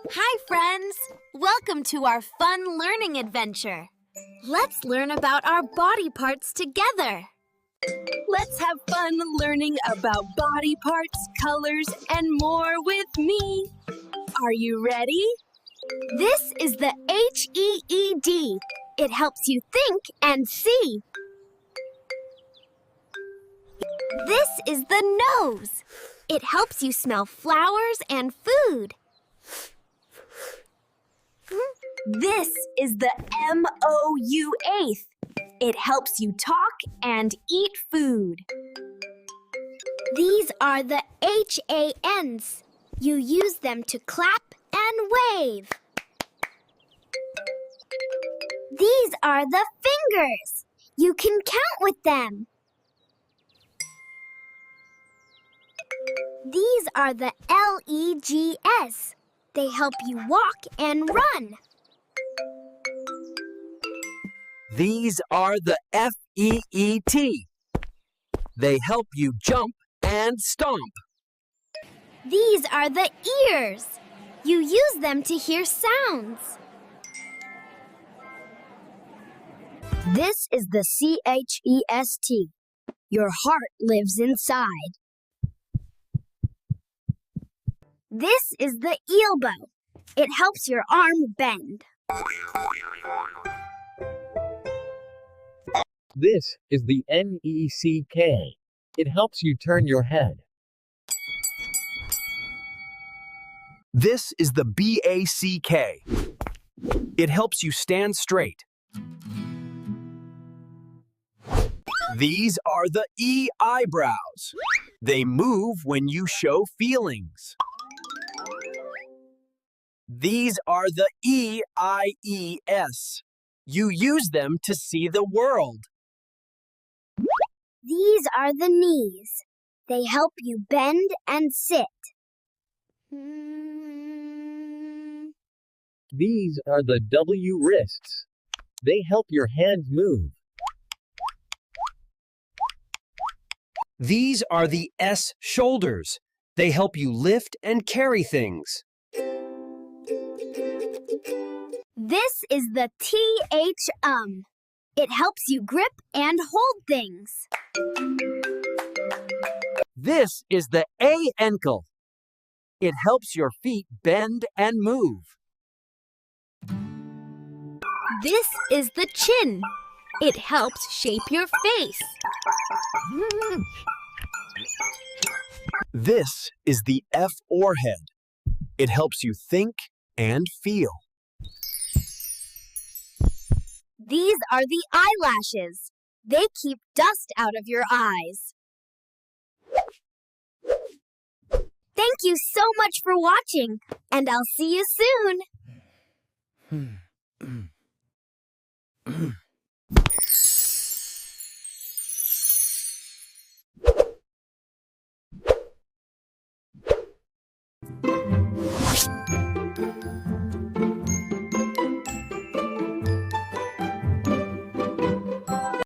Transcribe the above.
Hi, friends! Welcome to our fun learning adventure. Let's learn about our body parts together. Let's have fun learning about body parts, colors, and more with me. Are you ready? This is the HEED. It helps you think and see. This is the nose. It helps you smell flowers and food. This is the MOUth. It helps you talk and eat food. These are the HANs. You use them to clap and wave. These are the fingers. You can count with them. These are the LEGS. They help you walk and run. These are the FEET. They help you jump and stomp. These are the ears. You use them to hear sounds. This is the CHEST. Your heart lives inside. This is the elbow. It helps your arm bend. This is the NECK. It helps you turn your head. This is the BACK. It helps you stand straight. These are the eyebrows. They move when you show feelings. These are the EIES. You use them to see the world. These are the knees. They help you bend and sit. These are the W wrists. They help your hands move. These are the S shoulders. They help you lift and carry things. This is the TH. It helps you grip and hold things. This is the A ankle. It helps your feet bend and move. This is the chin. It helps shape your face. This is the F forehead. It helps you think and feel. These are the eyelashes. They keep dust out of your eyes. Thank you so much for watching, and I'll see you soon.